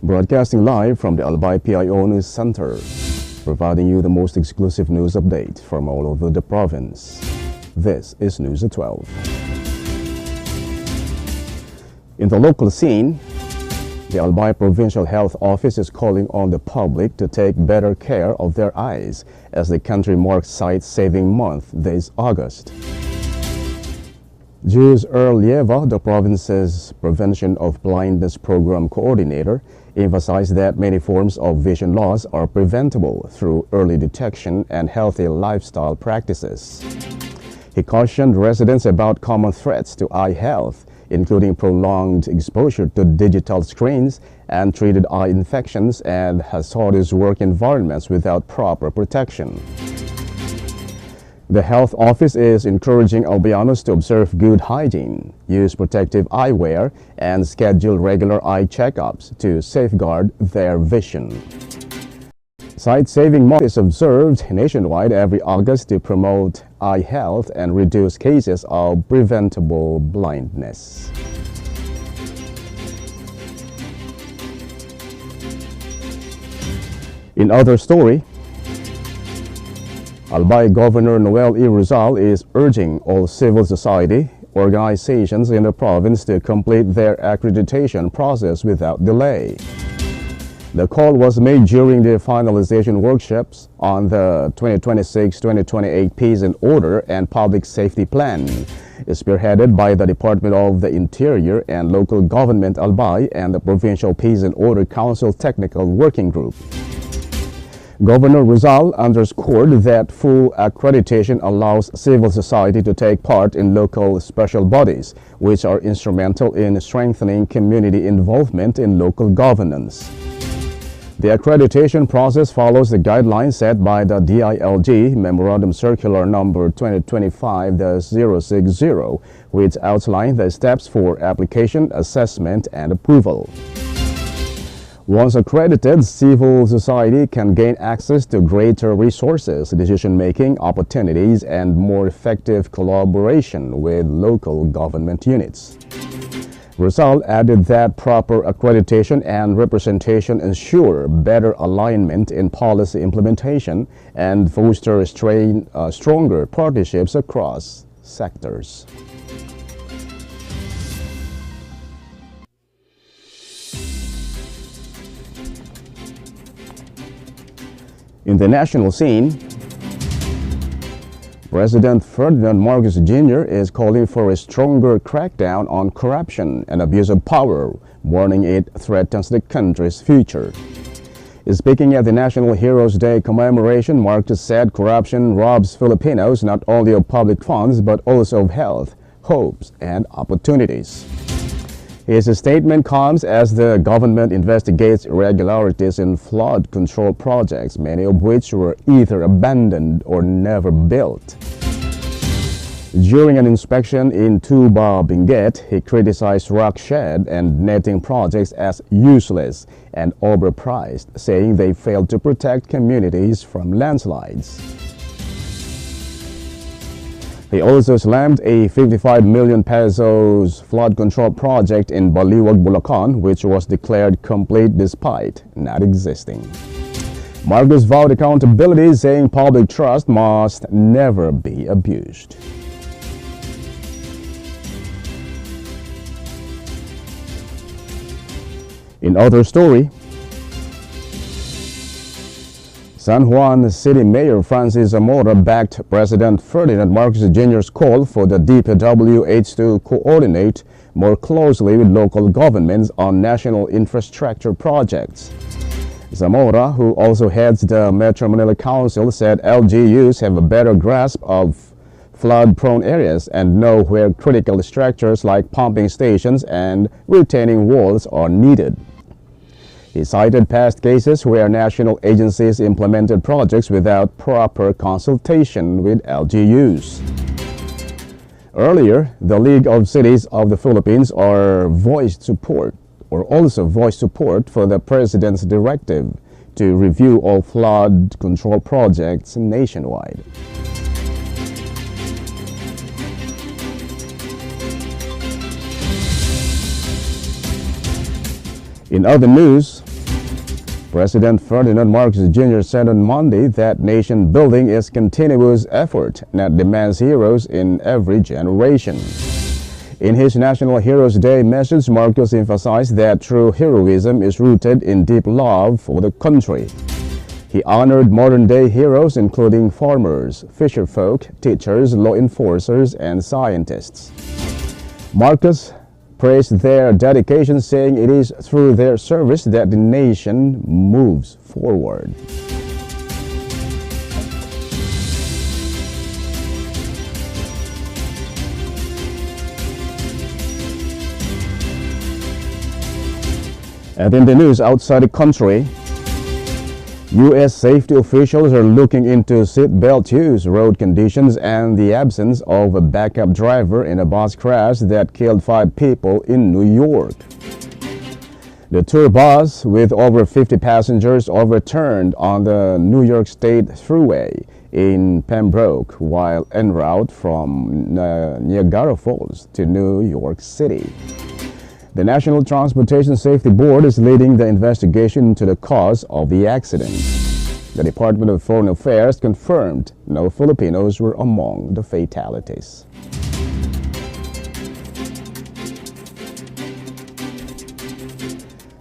Broadcasting live from the Albay PIO News Center, providing you the most exclusive news update from all over the province. This is News at 12. In the local scene, the Albay Provincial Health Office is calling on the public to take better care of their eyes as the country marks Sight Saving Month this August. Juz Erlieva, the province's Prevention of Blindness Program Coordinator, emphasized that many forms of vision loss are preventable through early detection and healthy lifestyle practices. He cautioned residents about common threats to eye health, including prolonged exposure to digital screens, untreated eye infections, and hazardous work environments without proper protection. The health office is encouraging Albayanos to observe good hygiene, use protective eyewear, and schedule regular eye checkups to safeguard their vision. Sight Saving Month is observed nationwide every August to promote eye health and reduce cases of preventable blindness. In other story, Albay Governor Noel E. Rizal is urging all civil society organizations in the province to complete their accreditation process without delay. The call was made during the finalization workshops on the 2026-2028 Peace and Order and Public Safety Plan, spearheaded by the Department of the Interior and Local Government Albay and the Provincial Peace and Order Council Technical Working Group. Governor Rizal underscored that full accreditation allows civil society to take part in local special bodies, which are instrumental in strengthening community involvement in local governance. The accreditation process follows the guidelines set by the DILG Memorandum Circular Number 2025-060, which outline the steps for application, assessment, and approval. Once accredited, civil society can gain access to greater resources, decision-making opportunities, and more effective collaboration with local government units. Rizal added that proper accreditation and representation ensure better alignment in policy implementation and foster stronger partnerships across sectors. In the national scene, President Ferdinand Marcos Jr. is calling for a stronger crackdown on corruption and abuse of power, warning it threatens the country's future. Speaking at the National Heroes Day commemoration, Marcos said corruption robs Filipinos not only of public funds but also of health, hopes, and opportunities. His statement comes as the government investigates irregularities in flood control projects, many of which were either abandoned or never built. During an inspection in Tuba, Benguet, he criticized rock shed and netting projects as useless and overpriced, saying they failed to protect communities from landslides. He also slammed a 55 million pesos flood control project in Baliwag, Bulacan, which was declared complete despite not existing. Marcos vowed accountability, saying public trust must never be abused. In other story, San Juan City Mayor Francis Zamora backed President Ferdinand Marcos Jr.'s call for the DPWH to coordinate more closely with local governments on national infrastructure projects. Zamora, who also heads the Metro Manila Council, said LGUs have a better grasp of flood-prone areas and know where critical structures like pumping stations and retaining walls are needed. He cited past cases where national agencies implemented projects without proper consultation with LGUs. Earlier, the League of Cities of the Philippines also voiced support for the President's directive to review all flood control projects nationwide. In other news, President Ferdinand Marcos Jr. said on Monday that nation building is a continuous effort that demands heroes in every generation. In his National Heroes Day message, Marcos emphasized that true heroism is rooted in deep love for the country. He honored modern-day heroes including farmers, fisherfolk, teachers, law enforcers, and scientists. Marcos praised their dedication, saying it is through their service that the nation moves forward. And in the news outside the country, U.S. safety officials are looking into seatbelt use, road conditions, and the absence of a backup driver in a bus crash that killed 5 people in New York. The tour bus, with over 50 passengers, overturned on the New York State Thruway in Pembroke while en route from Niagara Falls to New York City. The National Transportation Safety Board is leading the investigation into the cause of the accident. The Department of Foreign Affairs confirmed no Filipinos were among the fatalities.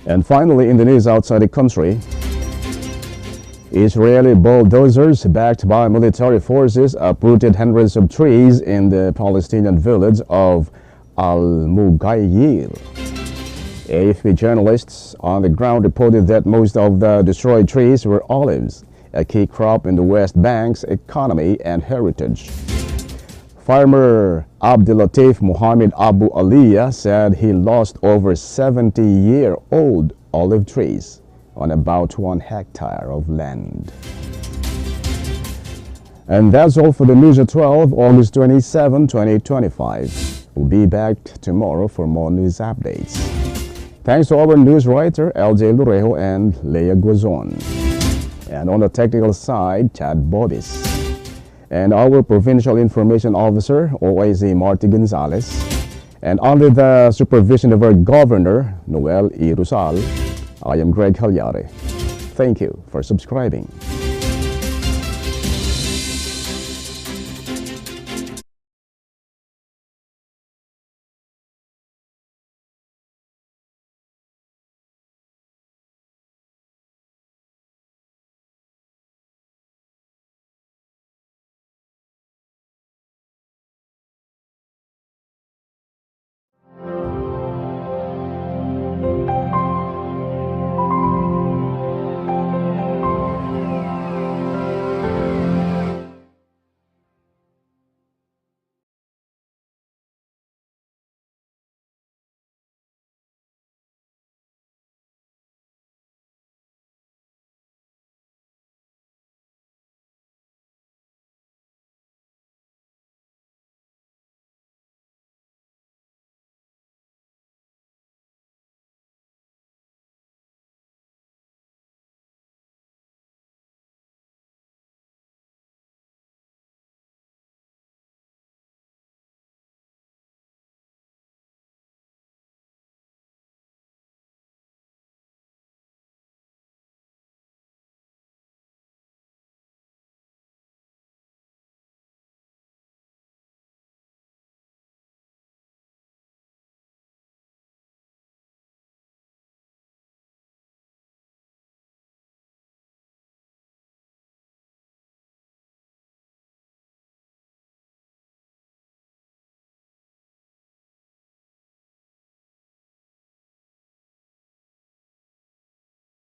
And finally, in the news outside the country, Israeli bulldozers backed by military forces uprooted hundreds of trees in the Palestinian village of Al-Mughayil. AFP journalists on the ground reported that most of the destroyed trees were olives, a key crop in the West Bank's economy and heritage. Farmer Abdulatif Muhammad Abu Aliyah said he lost over 70-year-old olive trees on about 1 hectare of land. And that's all for the news at 12, August 27, 2025. We'll be back tomorrow for more news updates. Thanks to our news writer, LJ Lorejo and Leia Guazon. And on the technical side, Chad Bodis. And our Provincial Information Officer, OIC Marty Gonzalez. And under the supervision of our Governor, Noel E. Rusal, I am Greg Hallare. Thank you for subscribing.